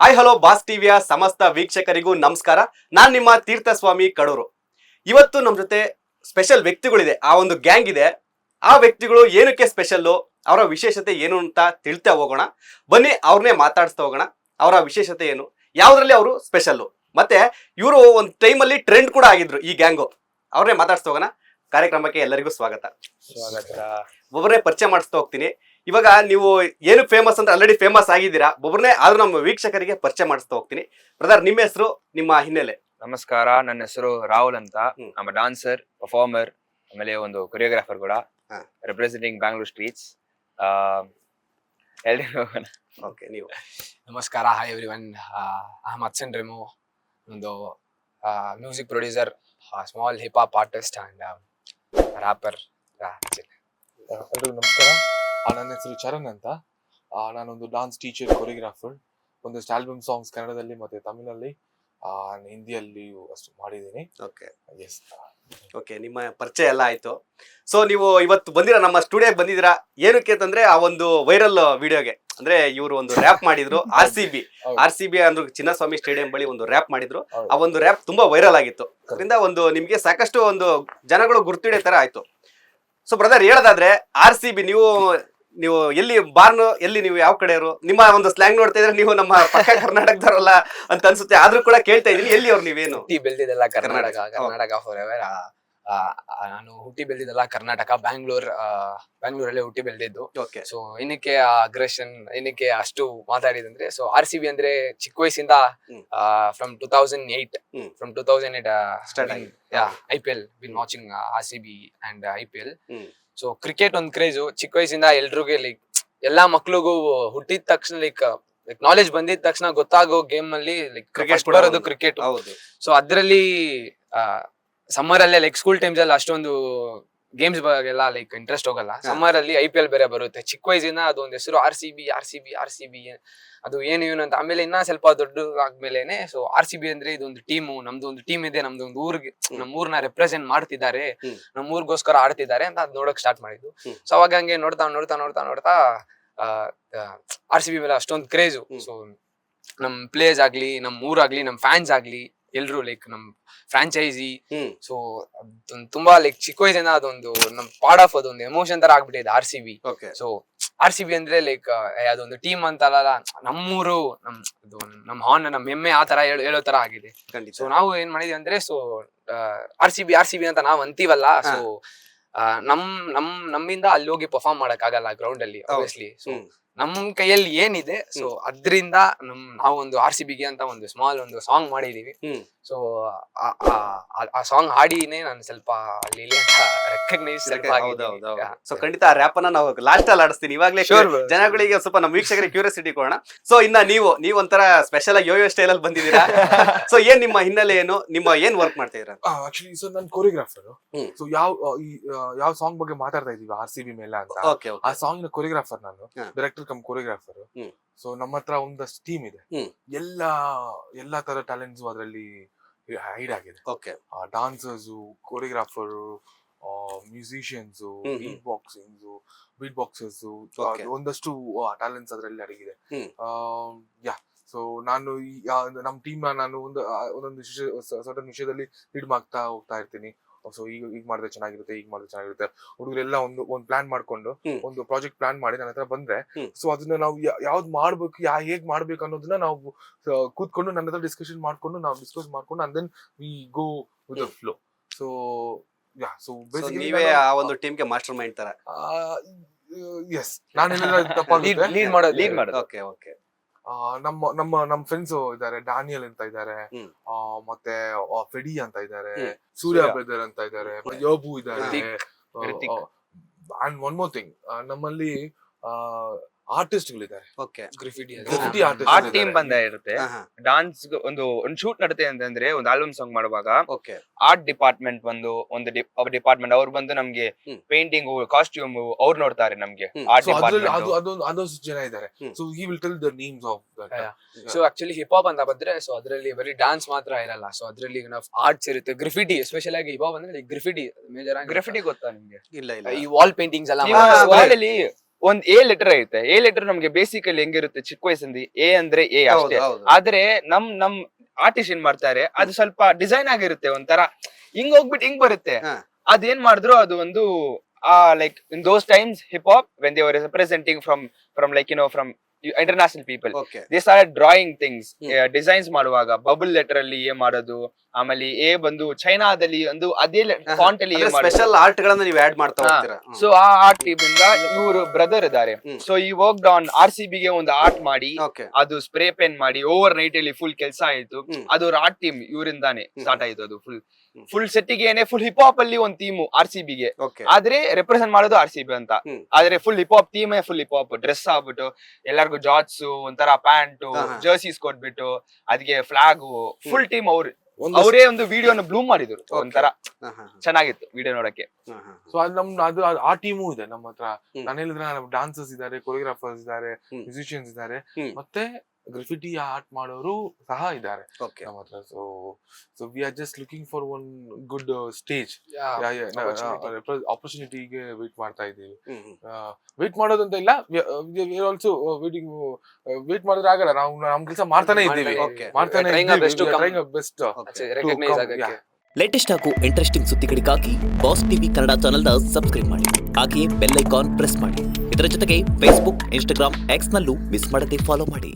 Hi hello boss ಟಿವಿಯ ಸಮಸ್ತ ವೀಕ್ಷಕರಿಗೂ ನಮಸ್ಕಾರ. ನಾನು ನಿಮ್ಮ ತೀರ್ಥಸ್ವಾಮಿ ಕಡೂರು. ಇವತ್ತು ನಮ್ಮ ಜೊತೆ ಸ್ಪೆಷಲ್ ವ್ಯಕ್ತಿಗಳಿದೆ, ಆ ಒಂದು ಗ್ಯಾಂಗ್ ಇದೆ. ಆ ವ್ಯಕ್ತಿಗಳು ಏನಕ್ಕೆ ಸ್ಪೆಷಲ್ಲು, ಅವರ ವಿಶೇಷತೆ ಏನು ಅಂತ ತಿಳ್ತಾ ಹೋಗೋಣ. ಬನ್ನಿ ಅವ್ರನ್ನೇ ಮಾತಾಡಿಸ್ತಾ ಹೋಗೋಣ. ಅವರ ವಿಶೇಷತೆ ಏನು, ಯಾವುದ್ರಲ್ಲಿ ಅವರು ಸ್ಪೆಷಲ್ಲು, ಮತ್ತೆ ಇವರು ಒಂದು ಟೈಮಲ್ಲಿ ಟ್ರೆಂಡ್ ಕೂಡ ಆಗಿದ್ರು ಈ ಗ್ಯಾಂಗು. ಅವ್ರನ್ನೇ ಮಾತಾಡಿಸ್ತಾ ಹೋಗೋಣ. ಕಾರ್ಯಕ್ರಮಕ್ಕೆ ಎಲ್ಲರಿಗೂ ಸ್ವಾಗತ. ಒಬ್ಬರನ್ನೇ ಪರಿಚಯ ಮಾಡಿಸ್ತಾ ಹೋಗ್ತೀನಿ. ಇವಾಗ ನೀವು ಏನು ಫೇಮಸ್ ಅಂದ್ರೆ ಆಲ್ರೆಡಿ ಫೇಮಸ್ ಆಗಿದ್ದೀರಾ, ಒಬ್ಬರನ್ನೇ ಆದ್ರೂ ನಮ್ಮ ವೀಕ್ಷಕರಿಗೆ ಪರಿಚಯ ಮಾಡಿಸ್ತಾ ಹೋಗ್ತೀನಿ. ಬ್ರದರ್, ನಿಮ್ಮ ಹೆಸರು, ನಿಮ್ಮ ಹಿನ್ನೆಲೆ? ನಮಸ್ಕಾರ, ನನ್ನ ಹೆಸರು ರಾಹುಲ್ ಅಂತ. ನಮ್ಮ ಡಾನ್ಸರ್, ಪರ್ಫಾರ್ಮರ್, ಆಮೇಲೆ ಒಂದು ಕೊರಿಯೋಗ್ರಾಫರ್ ಕೂಡ, ರೆಪ್ರೆಸೆಂಟಿಂಗ್ ಬ್ಯಾಂಗ್ಳೂರ್ ಸ್ಟ್ರೀಟ್ಸ್. ಓಕೆ, ನೀವು? ನಮಸ್ಕಾರ, hi everyone. Ahmed Sen Remo, ಒಂದು music producer, small hip hop artist and rapper. ಎಲ್ರಿಗೂ ನಮಸ್ಕಾರ. ನನ್ನ ಹೆಸರು ಚರಣ್ ಅಂತ. ನಾನೊಂದು ಡಾನ್ಸ್ ಟೀಚರ್, ಕೊರಿಯೋಗ್ರಾಫರ್. ಒಂದಷ್ಟು ಆಲ್ಬಮ್ ಸಾಂಗ್ಸ್ ಕನ್ನಡದಲ್ಲಿ ಮತ್ತೆ ತಮಿಳಲ್ಲಿ, ಹಿಂದಿಯಲ್ಲಿ ಅಷ್ಟು ಮಾಡಿದ್ದೀನಿ. Okay, S. ಓಕೆ, ನಿಮ್ಮ ಪರಿಚಯ ಎಲ್ಲ ಆಯ್ತು. ಸೊ ನೀವು ಇವತ್ತು ಬಂದಿರಾ, ನಮ್ಮ ಸ್ಟುಡಿಯೋಗೆ ಬಂದಿದ್ದೀರಾ. ಏನಕ್ಕೆ ಅಂತಂದ್ರೆ ಆ ಒಂದು ವೈರಲ್ ವಿಡಿಯೋಗೆ, ಅಂದ್ರೆ ಇವರು ಒಂದು ರ್ಯಾಪ್ ಮಾಡಿದ್ರು. ಆರ್ ಸಿ ಬಿ ಅಂದ್ರೆ ಚಿನ್ನಸ್ವಾಮಿ ಸ್ಟೇಡಿಯಂ ಬಳಿ ಒಂದು ರ್ಯಾಪ್ ಮಾಡಿದ್ರು. ಆ ಒಂದು ರ್ಯಾಪ್ ತುಂಬಾ ವೈರಲ್ ಆಗಿತ್ತು. ಅದರಿಂದ ಒಂದು ನಿಮ್ಗೆ ಸಾಕಷ್ಟು ಒಂದು ಜನಗಳು ಗುರ್ತಿಡೋ ತರ ಆಯ್ತು. ಸೊ ಬ್ರದರ್, ಹೇಳೋದಾದ್ರೆ RCB ನೀವು ಎಲ್ಲಿ ಬಾರ್ನು, ಎಲ್ಲಿ ನೀವು ಯಾವ ಕಡೆಯವರು? ನಿಮ್ಮ ಒಂದು ಸ್ಲ್ಯಾಂಗ್ ನೋಡ್ತಾ ಇದ್ರೆ ನೀವು ನಮ್ಮ ಪಕ್ಕ ಕರ್ನಾಟಕದವರಲ್ಲ ಅಂತ ಅನ್ಸುತ್ತೆ. ಆದ್ರೂ ಕೂಡ ಕೇಳ್ತಾ ಇದೀನಿ, ಎಲ್ಲಿ ಅವ್ರು ನೀವೇನು? ಹುಟ್ಟಿ ಬೆಳೆದಿದ್ದೆಲ್ಲ ಕರ್ನಾಟಕ ಫಾರ್ ಎವರ್. ನಾನು ಹುಟ್ಟಿ ಬೆಳೆದಿದ್ದೆಲ್ಲ ಕರ್ನಾಟಕ, ಬ್ಯಾಂಗ್ಳೂರಲ್ಲೇ ಹುಟ್ಟಿ ಬೆಳೆದಿದ್ದು. ಓಕೆ. ಸೊ ಏನಕ್ಕೆ ಅಗ್ರೆಷನ್, ಏನಕ್ಕೆ ಅಷ್ಟು ಮಾತಾಡಿದಂದ್ರೆ, ಸೊ RCB ಅಂದ್ರೆ ಚಿಕ್ಕ ವಯಸ್ಸಿಂದ from 2008 Starting. IPL been watching RCB and IPL. So cricket ಒಂದ್ ಕ್ರೇಜು ಚಿಕ್ಕ ವಯಸ್ಸಿಂದ ಎಲ್ರಿಗೂ, ಲೈಕ್ ಎಲ್ಲಾ ಮಕ್ಳಿಗೂ ಹುಟ್ಟಿದ ತಕ್ಷಣ ಲೈಕ್ ನಾಲೆಜ್ ಬಂದಿದ ತಕ್ಷಣ ಗೊತ್ತಾಗೋ ಗೇಮ್ ಅಲ್ಲಿ ಲೈಕ್ ಕ್ರಿಕೆಟ್ ಬರೋದು ಕ್ರಿಕೆಟ್. ಹೌದು. ಸೊ ಅದ್ರಲ್ಲಿ ಸಮ್ಮರ್ ಅಲ್ಲೇ ಲೈಕ್ ಸ್ಕೂಲ್ ಟೈಮ್ಸ್ ಅಲ್ಲಿ ಅಷ್ಟೊಂದು ಗೇಮ್ಸ್ ಬಗೆಲ್ಲ ಲೈಕ್ ಇಂಟ್ರೆಸ್ಟ್ ಹೋಗಲ್ಲ. ಸಮ್ಮರ್ ಅಲ್ಲಿ IPL ಬೇರೆ ಬರುತ್ತೆ. ಚಿಕ್ಕ ವಯಸ್ಸಿನ ಅದೊಂದು ಹೆಸರು RCB ಅದು ಏನು ಅಂತ. ಆಮೇಲೆ ಇನ್ನ ಸ್ವಲ್ಪ ದೊಡ್ಡ ಆದ್ಮೇಲೆನೆ ಸೊ RCB ಅಂದ್ರೆ ಇದೊಂದು ಟೀಮು, ನಮ್ದು ಒಂದು ಟೀಮ್ ಇದೆ, ನಮ್ದು ಒಂದು ಊರಿಗೆ, ನಮ್ಮೂರ್ನ ರೆಪ್ರೆಸೆಂಟ್ ಮಾಡ್ತಿದ್ದಾರೆ, ನಮ್ಮೂರ್ಗೋಸ್ಕರ ಆಡ್ತಿದ್ದಾರೆ ಅಂತ ಅದ್ ನೋಡಕ್ ಸ್ಟಾರ್ಟ್ ಮಾಡಿದ್ದು. ಸೊ ಅವಾಗ ಹಂಗೆ ನೋಡ್ತಾ RCB ಮೇಲೆ ಅಷ್ಟೊಂದು ಕ್ರೇಜು. ಸೊ ನಮ್ ಪ್ಲೇಯರ್ಸ್ ಆಗ್ಲಿ, ನಮ್ ಊರಾಗ್ಲಿ, ನಮ್ ಫ್ಯಾನ್ಸ್ ಆಗ್ಲಿ, ಎಲ್ರು ಲೈಕ್ ನಮ್ ಫ್ರಾಂಚೈಸಿ. ಸೊ ತುಂಬಾ ಲೈಕ್ ಚಿಕ್ಕ ವಯಸ್ಸಿನ ಅದೊಂದು ನಮ್ ಪಾರ್ಟ್ ಆಫ್ ಅದೊಂದು ಎಮೋಷನ್ ತರ ಆಗ್ಬಿಟ್ಟಿದೆ RCB. ಸೊ RCB ಅಂದ್ರೆ ಲೈಕ್ ಅದೊಂದು ಟೀಮ್ ಅಂತಲ್ಲ, ನಮ್ಮೂರು, ನಮ್ ಹಾರ್ನ್, ನಮ್ ಹೆಮ್ಮೆ, ಆ ತರ ಹೇಳೋ ತರ ಆಗಿದೆ. ಸೊ ನಾವು ಏನ್ ಮಾಡಿದ್ವಿ ಅಂದ್ರೆ, ಸೊ RCB ಅಂತ ನಾವ್ ಅಂತೀವಲ್ಲ, ಸೊ ನಮ್ಮಿಂದ ಅಲ್ಲಿ ಹೋಗಿ ಪರ್ಫಾರ್ಮ್ ಮಾಡಕ್ ಆಗಲ್ಲ ಗ್ರೌಂಡ್ ಅಲ್ಲಿ ಆಬ್ವಿಯಸ್ಲಿ. ಸೊ ನಮ್ ಕೈಯಲ್ಲಿ ಏನಿದೆ, ಸೊ ಅದ್ರಿಂದ ನಾವು ಒಂದು RCB ಗೆ ಅಂತ ಒಂದು ಸ್ಮಾಲ್ ಒಂದು ಸಾಂಗ್ ಮಾಡಿದೀವಿ. ಸೊ ಆ ಸಾಂಗ್ ಹಾಡಿನೇ ನಾನು ಸ್ವಲ್ಪ ರೆಕಗ್ನೈಸ್. ಸೊ ಖಂಡಿತ ಆ ರ್ಯಾಪ್ ಅನ್ನ ನಾವು ಲಾಸ್ಟ್ ಅಲ್ಲಿ ಆಡಿಸ್ತೀನಿ. ಇವಾಗಲೇ ಜನಗಳಿಗೆ ಸ್ವಲ್ಪ ನಮ್ಮ ವೀಕ್ಷಕರಿಗೆ ಕ್ಯೂರಿಯಾಸಿಟಿ ಕೊಡೋಣ. ಸೊ ಇನ್ನ ನೀವು ಒಂಥರ ಸ್ಪೆಷಲ್ ಆಗಿ ಯೋಯೋ ಸ್ಟೈಲ್ ಅಲ್ಲಿ ಬಂದಿದ್ದೀರಾ. ಸೊ ಏನ್ ನಿಮ್ಮ ಹಿನ್ನೆಲೆ ಏನು, ನಿಮ್ಮ ಏನ್ ವರ್ಕ್ ಮಾಡ್ತಾ ಇದೀರಾ? ಆಕ್ಚುಲಿ ಸೊ ನಾನು ಕೊರಿಯೋಗ್ರಾಫರ್. ಸೊ ಯಾವ ಸಾಂಗ್ ಬಗ್ಗೆ ಮಾತಾಡ್ತಾ ಇದೀವಿ RCB ಮೇಲೆ ಅಂತ, ಆ ಸಾಂಗ್ ನ ಕೊರಿಯೋಗ್ರಾಫರ್ ನಾನು, ಡೈರೆಕ್ಟರ್ ಕಮ್ ಕೊರಿಯೋಗ್ರಾಫರ್. ಸೊ ನಮ್ಮ ಹತ್ರ ಒಂದಷ್ಟು ಟೀಮ್ ಇದೆ. ಎಲ್ಲಾ ತರ ಟ್ಯಾಲೆಂಟ್ಸ್ ಅದರಲ್ಲಿ ಹೈಡ್ ಆಗಿದೆ. Dancers, choreographer, musicians, beat boxers, ಒಂದಷ್ಟು ಟ್ಯಾಲೆಂಟ್ಸ್ ಅದರಲ್ಲಿ ಅಡಗಿದೆ. ಸೊ ನಾನು ನಮ್ ಟೀಮ್ ನಾನು ಒಂದೊಂದು ಸರ್ಟನ್ ವಿಷಯದಲ್ಲಿ ಲೀಡ್ ಮಾಡ್ತಾ ಹೋಗ್ತಾ ಇರ್ತೀನಿ. ಸೊ ಈಗ ಮಾಡಿದ್ರೆ ಚೆನ್ನಾಗಿರುತ್ತೆ. ಹುಡುಗರೆಲ್ಲ ಒಂದು ಪ್ಲಾನ್ ಮಾಡ್ಕೊಂಡು ಒಂದು ಪ್ರಾಜೆಕ್ಟ್ ಪ್ಲಾನ್ ಮಾಡಿ ನನ್ನ ಹತ್ರ ಬಂದ್ರೆ, ಸೊ ಅದನ್ನ ನಾವು ಯಾವ್ದು ಮಾಡ್ಬೇಕು, ಹೇಗ್ ಮಾಡ್ಬೇಕು ಅನ್ನೋದನ್ನ ನಾವು ಕೂತ್ಕೊಂಡು ನನ್ನ ಹತ್ರ ಡಿಸ್ಕಸ್ ಮಾಡ್ಕೊಂಡು and then we go with the flow. So so basically ನೀವೇ ಆ ಒಂದು ಟೀಮ್ ಗೆ ಮಾಸ್ಟರ್ ಮೈಂಡ್ ತರ. ಎಸ್, ನಾನೆಲ್ಲ ತಪ್ಪಾಗುತ್ತೆ ಲೀಡ್ ಮಾಡೋದು. ಓಕೆ. ನಮ್ಮ ಫ್ರೆಂಡ್ಸ್ ಇದಾರೆ, ಡ್ಯಾನಿಯಲ್ ಅಂತ ಇದಾರೆ, ಮತ್ತೆ ಫೆಡಿ ಅಂತ ಇದಾರೆ, ಸೂರ್ಯ ಬ್ರದರ್ ಅಂತ ಇದಾರೆ, ಯೋಬು ಇದಾರೆ. ಅಂಡ್ ಒನ್ ಮೋರ್ ಥಿಂಗ್, ನಮ್ಮಲ್ಲಿ ಆರ್ಟಿಸ್ಟ್ ಗಳಿದ್ದಾರೆ. ಗ್ರಿಫಿಟಿ ಆರ್ಟ್ ಟೀಮ್ ಬಂದ ಇರುತ್ತೆ. ಡಾನ್ಸ್ ಒಂದು ಶೂಟ್ ನಡುತ್ತೆ ಅಂತಂದ್ರೆ, ಒಂದು ಆಲ್ಬಮ್ ಸಾಂಗ್ ಮಾಡುವಾಗ ಆರ್ಟ್ ಡಿಪಾರ್ಟ್ಮೆಂಟ್ ಒಂದು ಡಿಪಾರ್ಟ್ಮೆಂಟ್ ಅವ್ರು ಬಂದು ನಮ್ಗೆ ಪೇಂಟಿಂಗ್, ಕಾಸ್ಟ್ಯೂಮ್ ಅವ್ರು ನೋಡ್ತಾರೆ ನಮ್ಗೆ. ಅದೊಂದು ಜನ ಇದ್ದಾರೆ. So he will tell the names of that. So actually hip hop ಅಂತ ಬಂದ್ರೆ, ಸೊ ಅದ್ರಲ್ಲಿ ಬರೀ ಡಾನ್ಸ್ ಮಾತ್ರ ಇರಲ್ಲ. ಸೊ ಅದ್ರಲ್ಲಿ ಆರ್ಟ್ಸ್ ಇರುತ್ತೆ, ಗ್ರಿಫಿಟಿ, ಎಸ್ಪೆಷಲ್ ಆಗಿ ಹಿಪ್ ಹಾಪ್ ಅಂದ್ರೆ ಗ್ರಿಫಿಟಿ ಮೇಜರ್ ಆಗಿ. ಗ್ರಾಫಿಟಿ ಗೊತ್ತಾ ನಿಮ್ಗೆ? ಇಲ್ಲ. ಈ ವಾಲ್ ಪೇಂಟಿಂಗ್ಸ್ ಎಲ್ಲ ಒಂದ್ ಎ ಲೆಟರ್ ಐತೆ. ಎ ಲೆಟರ್ ನಮ್ಗೆ ಬೇಸಿಕಲಿ ಹೆಂಗಿರುತ್ತೆ ಚಿಕ್ಕ ವಯಸ್ಸಿಂದ, ಎ ಅಂದ್ರೆ ಎ ಅಷ್ಟೇ. ಆದ್ರೆ ನಮ್ ಆರ್ಟಿಸ್ಟ್ ಏನ್ ಮಾಡ್ತಾರೆ, ಅದು ಸ್ವಲ್ಪ ಡಿಸೈನ್ ಆಗಿರುತ್ತೆ, ಒಂಥರ ಹಿಂಗ್ ಹೋಗ್ಬಿಟ್ಟು ಹಿಂಗ್ ಬರುತ್ತೆ. ಅದೇನ್ ಮಾಡಿದ್ರು ಅದು ಒಂದು like in those times hip hop when they were representing from like from international people, they started drawing things, designs ಮಾಡುವಾಗ ಬಬಲ್ ಲೆಟರ್ ಅಲ್ಲಿ ಎ ಮಾಡೋದು, ಆಮೇಲೆ ಎ ಬಂದು ಚೈನಾದಲ್ಲಿ ಒಂದು ಅದೇ ಫಾಂಟ್ ಅಲ್ಲಿ ಸ್ಪೆಷಲ್ ಆರ್ಟ್ ಗಳನ್ನ ನೀವು ಆಡ್ ಮಾಡ್ತಾ ಹೋಗ್ತೀರಾ. ಸೊ ಆ ಆರ್ಟ್ ಟೀಮ್ ಇಂದ ಇವರು ಬ್ರದರ್ ಇದ್ದಾರೆ. ಸೊ ಈ ವರ್ಕ್ ಆನ್ RCB ಗೆ ಒಂದು ಆರ್ಟ್ ಮಾಡಿ, ಅದು ಸ್ಪ್ರೇ ಪೆನ್ ಮಾಡಿ ಓವರ್ ನೈಟ್ ಅಲ್ಲಿ ಫುಲ್ ಕೆಲಸ ಆಯ್ತು. ಅದು ಆರ್ಟ್ ಟೀಮ್ ಇವರಿಂದಾನೆ ಸ್ಟಾರ್ಟ್ ಆಯ್ತು. ಅದು ಫುಲ್ ಸೆಟ್ಟಿಗೆ ಫುಲ್ ಹಿಪ್ ಹಾಪ್ ಅಲ್ಲಿ ಒಂದು ಟೀಮ್ RCB ಗೆ, ಆದ್ರೆ ರೆಪ್ರೆಸೆಂಟ್ ಮಾಡೋದು RCB ಅಂತ. ಆದ್ರೆ full hip hop team, full hip hop dress ಆಗ್ಬಿಟ್ಟು ಎಲ್ಲರಿಗೂ ಜಾಟ್ಸ್, ಒಂಥರ ಪ್ಯಾಂಟ್, ಜರ್ಸೀಸ್ ಕೊಟ್ಬಿಟ್ಟು ಅದಕ್ಕೆ ಫ್ಲಾಗ್, ಫುಲ್ ಟೀಮ್ ಅವರೇ ಒಂದು ವಿಡಿಯೋನ ಬ್ಲೂಮ್ ಮಾಡಿದ್ರು. ಒಂಥರ ಚೆನ್ನಾಗಿತ್ತು ವಿಡಿಯೋ ನೋಡಕ್ಕೆ. ಸೊ ಅದು ಆ ಟೀಮು ಇದೆ ನಮ್ಮ ಹತ್ರ. ನಾನು ಹೇಳಿದ್ರೆ ಡಾನ್ಸರ್ಸ್ ಇದಾರೆ, ಕೊರಿಯೋಗ್ರಾಫರ್ಸ್ ಇದಾರೆ, ಮ್ಯೂಸಿಷಿಯನ್ಸ್ ಇದಾರೆ, ಮತ್ತೆ ಗ್ರಾಫಿಟಿ ಆರ್ಟ್ ಮಾಡೋರು ಸಹ ಇದ್ದಾರೆ ನಮ್ಮ ಹತ್ರ. So we are just looking for one good stage, ಆಪರ್ಚುನಿಟಿಗೆ ವೇಟ್ ಮಾಡ್ತಾ ಇದ್ದೀವಿ. ವೇಟ್ ಮಾಡೋದಂತ ಇಲ್ಲ, ಆಲ್ಸೋ ವೇಟ್ ಮಾಡಿದ್ರೆ ಆಗಲ್ಲ, ನಾವು ನಮ್ ಕೆಲಸ ಮಾಡ್ತಾನೆ ಇದ್ದೀವಿ, ಬೆಸ್ಟ್. ಲೇಟೆಸ್ಟ್ ಹಾಗೂ ಇಂಟ್ರೆಸ್ಟಿಂಗ್ ಸುದ್ದಿಗಳಿಗಾಗಿ ಬಾಸ್ ಟಿವಿ ಕನ್ನಡ ಚಾನೆಲ್ನ ಸಬ್ಸ್ಕ್ರೈಬ್ ಮಾಡಿ. ಹಾಗೆಯೇ ಬೆಲ್ ಐಕಾನ್ ಪ್ರೆಸ್ ಮಾಡಿ. ಇದರ ಜೊತೆಗೆ ಫೇಸ್ಬುಕ್, ಇನ್ಸ್ಟಾಗ್ರಾಮ್, ಎಕ್ಸ್ ನಲ್ಲೂ ಮಿಸ್ ಮಾಡದೆ ಫಾಲೋ ಮಾಡಿ.